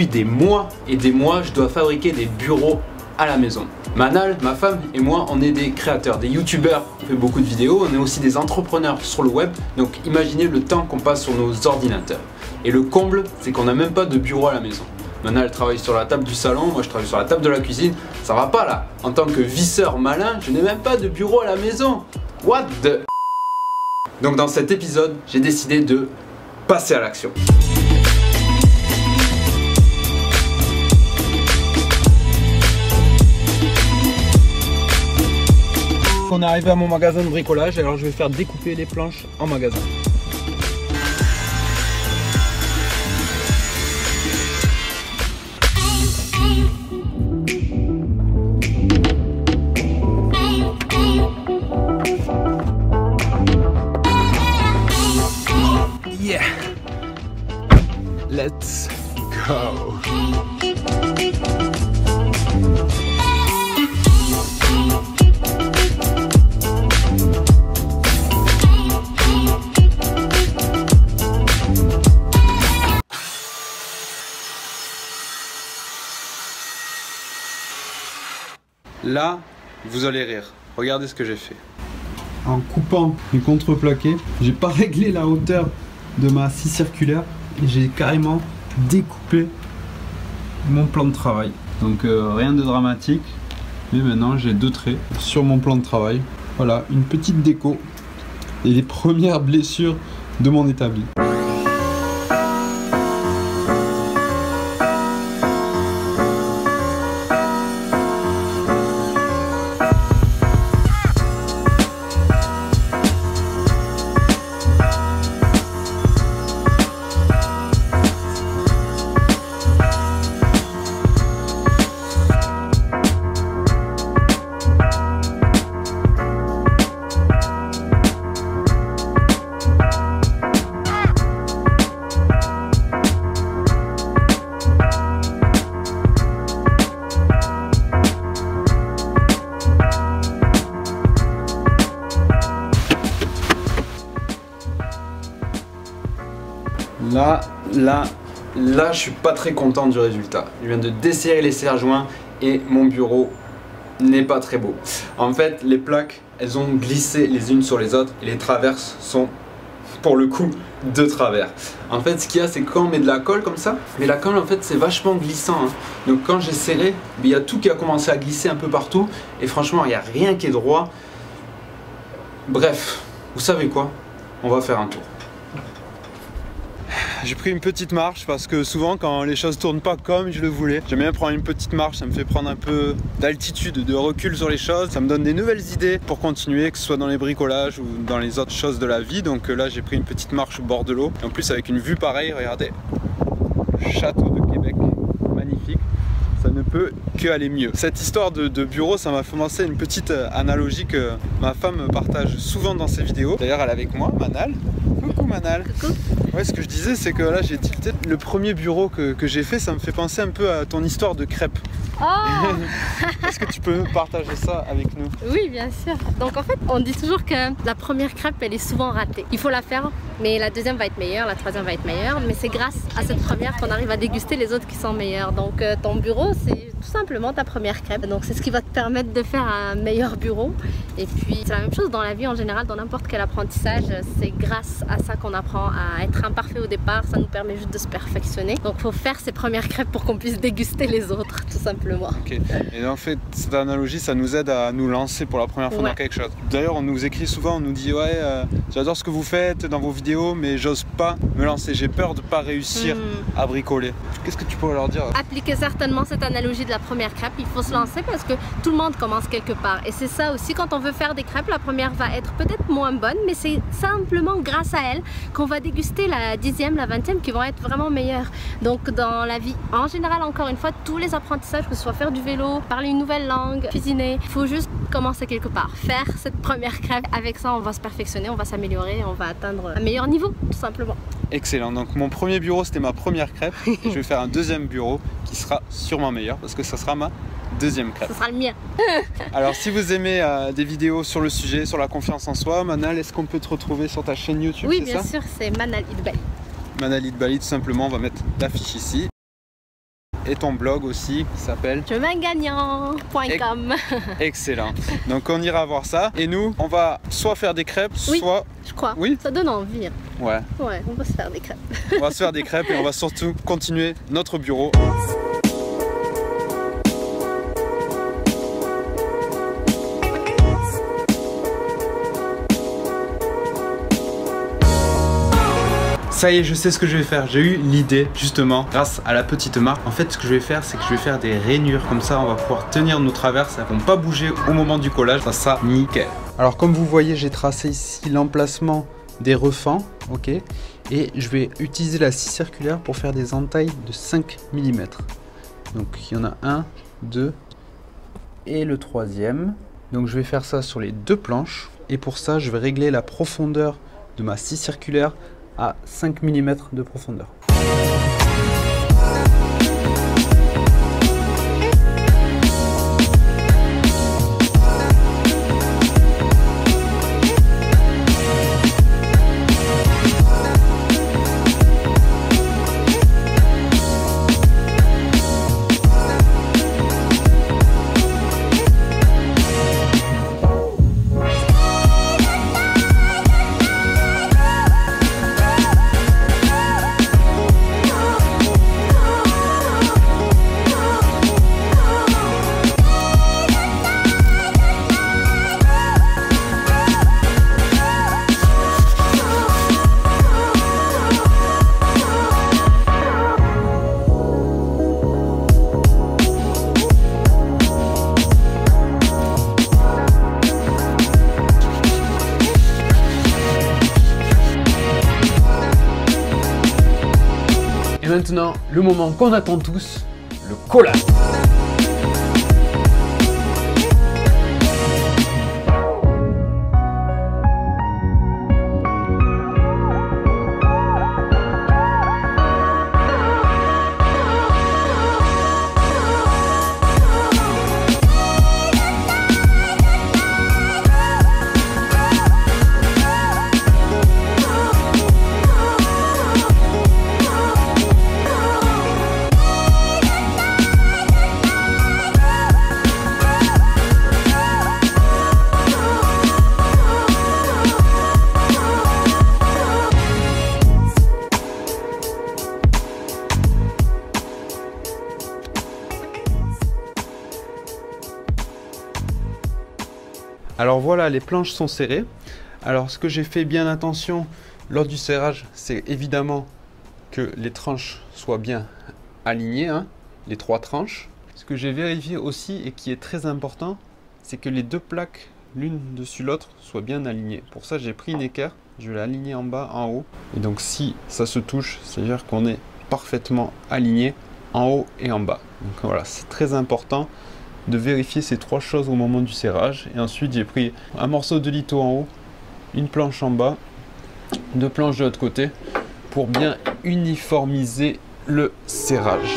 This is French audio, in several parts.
depuis des mois et des mois, je dois fabriquer des bureaux à la maison. Manal, ma femme et moi, on est des créateurs, des youtubeurs, on fait beaucoup de vidéos, on est aussi des entrepreneurs sur le web, donc imaginez le temps qu'on passe sur nos ordinateurs. Et le comble, c'est qu'on n'a même pas de bureau à la maison. Manal travaille sur la table du salon, moi je travaille sur la table de la cuisine, ça va pas là. En tant que visseur malin, je n'ai même pas de bureau à la maison. What the... Donc dans cet épisode, j'ai décidé de passer à l'action. On est arrivé à mon magasin de bricolage, alors je vais faire découper les planches en magasin. Yeah! Let's go! Là, vous allez rire. Regardez ce que j'ai fait. En coupant les contreplaqués, j'ai pas réglé la hauteur de ma scie circulaire et j'ai carrément découpé mon plan de travail. Donc rien de dramatique. Mais maintenant j'ai 2 traits sur mon plan de travail. Voilà, une petite déco et les premières blessures de mon établi. Là, je suis pas très content du résultat. Je viens de desserrer les serre-joints et mon bureau n'est pas très beau. En fait, les plaques, elles ont glissé les unes sur les autres et les traverses sont, pour le coup, de travers. En fait, ce qu'il y a, c'est que quand on met de la colle comme ça, mais la colle, en fait, c'est vachement glissant. Hein. Donc quand j'ai serré, il y a tout qui a commencé à glisser un peu partout et franchement, il n'y a rien qui est droit. Bref, vous savez quoi? On va faire un tour. J'ai pris une petite marche parce que souvent quand les choses tournent pas comme je le voulais, j'aime bien prendre une petite marche, ça me fait prendre un peu d'altitude, de recul sur les choses, ça me donne des nouvelles idées pour continuer, que ce soit dans les bricolages ou dans les autres choses de la vie. Donc là j'ai pris une petite marche au bord de l'eau, en plus avec une vue pareille, regardez, le château de Québec, magnifique. Ça ne peut que aller mieux. Cette histoire de bureau, ça m'a fait penser à une petite analogie que ma femme partage souvent dans ses vidéos. D'ailleurs, elle est avec moi, Manal. Coucou Manal. Coucou. Ouais, ce que je disais, c'est que là, j'ai tilté. Le premier bureau que j'ai fait, ça me fait penser un peu à ton histoire de crêpes. Oh. Est-ce que tu peux partager ça avec nous? Oui, bien sûr. Donc en fait, on dit toujours que la première crêpe, elle est souvent ratée. Il faut la faire, mais la deuxième va être meilleure, la troisième va être meilleure. Mais c'est grâce à cette première qu'on arrive à déguster les autres qui sont meilleures. Donc ton bureau, c'est tout simplement ta première crêpe. Donc c'est ce qui va te permettre de faire un meilleur bureau. Et puis c'est la même chose dans la vie en général, dans n'importe quel apprentissage. C'est grâce à ça qu'on apprend à être imparfait au départ. Ça nous permet juste de se perfectionner. Donc il faut faire ces premières crêpes pour qu'on puisse déguster les autres, tout simplement. Ok. Et en fait, cette analogie, ça nous aide à nous lancer pour la première fois dans quelque chose. D'ailleurs, on nous écrit souvent, on nous dit ouais, j'adore ce que vous faites dans vos vidéos, mais j'ose pas me lancer. J'ai peur de pas réussir à bricoler. Qu'est-ce que tu pourrais leur dire? Appliquez certainement cette analogie de la première crêpe. Il faut se lancer parce que tout le monde commence quelque part. Et c'est ça aussi, quand on veut faire des crêpes, la première va être peut-être moins bonne, mais c'est simplement grâce à elle qu'on va déguster la 10e, la 20e qui vont être vraiment meilleures. Donc dans la vie, en général, encore une fois, tous les apprentissages, que ce soit faire du vélo, parler une nouvelle langue, cuisiner, il faut juste commencer quelque part. Faire cette première crêpe, avec ça on va se perfectionner, on va s'améliorer, on va atteindre un meilleur niveau, tout simplement. Excellent, donc mon premier bureau c'était ma première crêpe. Je vais faire un deuxième bureau qui sera sûrement meilleur parce que ça sera ma deuxième crêpe. Ce sera le mien. Alors si vous aimez des vidéos sur le sujet, sur la confiance en soi, Manal, est-ce qu'on peut te retrouver sur ta chaîne YouTube? Oui, bien sûr, c'est Manal Idbali. Manal Idbali, tout simplement, on va mettre l'affiche ici. et ton blog aussi qui s'appelle chemingagnant.com. Excellent. Donc on ira voir ça. Et nous, on va soit faire des crêpes, oui, soit... je crois. Oui, ça donne envie. Hein. Ouais. Ouais, on va se faire des crêpes. On va se faire des crêpes et on va surtout continuer notre bureau. Ça y est, je sais ce que je vais faire. J'ai eu l'idée, justement, grâce à la petite marque. En fait, ce que je vais faire, c'est que je vais faire des rainures. Comme ça, on va pouvoir tenir nos traverses. Elles vont pas bouger au moment du collage. Ça sera nickel. Alors, comme vous voyez, j'ai tracé ici l'emplacement des refends. Ok. Et je vais utiliser la scie circulaire pour faire des entailles de 5 mm. Donc, il y en a un, deux et le troisième. Donc, je vais faire ça sur les deux planches. Et pour ça, je vais régler la profondeur de ma scie circulaire à 5 mm de profondeur. Maintenant, le moment qu'on attend tous, le collage. Alors voilà, les planches sont serrées. Alors ce que j'ai fait bien attention lors du serrage, c'est évidemment que les tranches soient bien alignées, hein, les trois tranches. Ce que j'ai vérifié aussi et qui est très important, c'est que les deux plaques, l'une dessus l'autre, soient bien alignées. Pour ça, j'ai pris une équerre, je vais l'aligner en bas, en haut. Et donc si ça se touche, c'est-à-dire qu'on est parfaitement aligné en haut et en bas. Donc voilà, c'est très important de vérifier ces trois choses au moment du serrage. Et ensuite j'ai pris un morceau de litho en haut, une planche en bas, deux planches de l'autre côté pour bien uniformiser le serrage.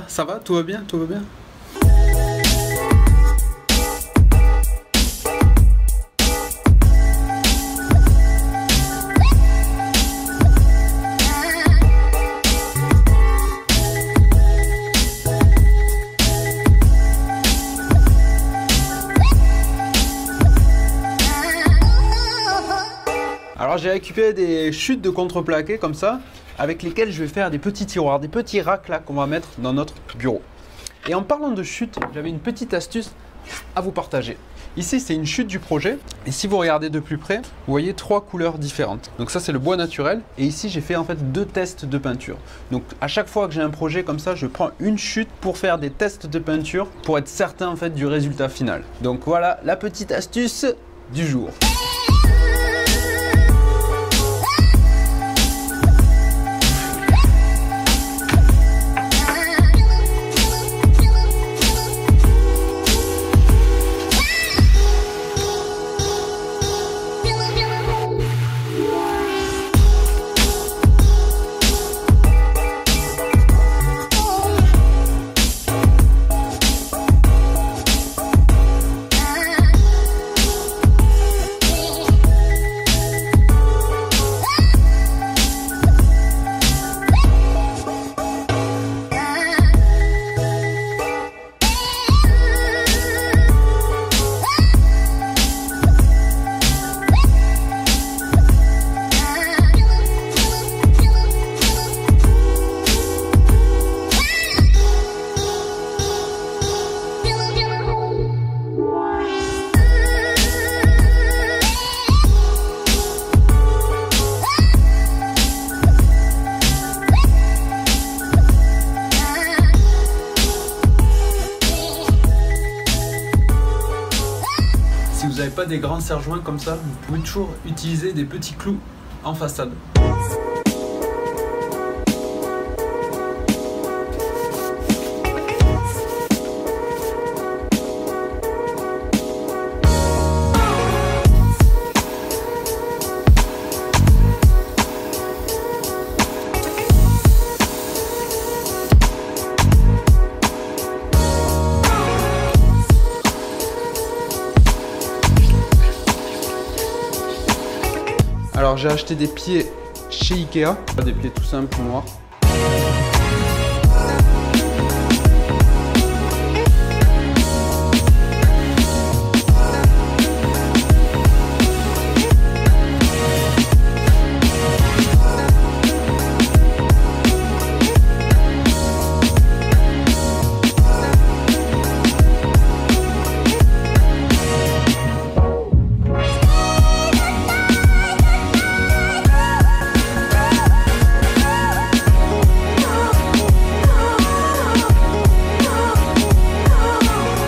Ça va, tout va bien, tout va bien. Alors j'ai récupéré des chutes de contreplaqué comme ça, avec lesquelles je vais faire des petits tiroirs, des petits racks là qu'on va mettre dans notre bureau. Et en parlant de chutes, j'avais une petite astuce. à vous partager. Ici, c'est une chute du projet. Et si vous regardez de plus près, vous voyez 3 couleurs différentes. Donc ça, c'est le bois naturel. Et ici, j'ai fait en fait 2 tests de peinture. Donc à chaque fois que j'ai un projet comme ça, je prends une chute pour faire des tests de peinture pour être certain en fait du résultat final. Donc voilà la petite astuce du jour. Si vous n'avez pas des grands serre-joints comme ça, vous pouvez toujours utiliser des petits clous en façade. Alors j'ai acheté des pieds chez Ikea, des pieds tout simples noirs.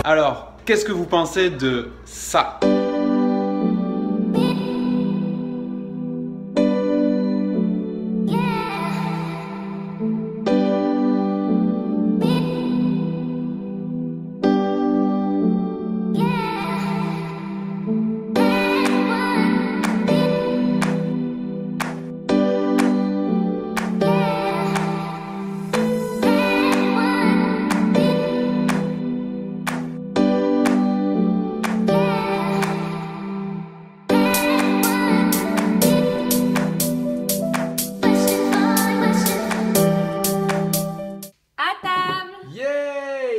Alors, qu'est-ce que vous pensez de ça ?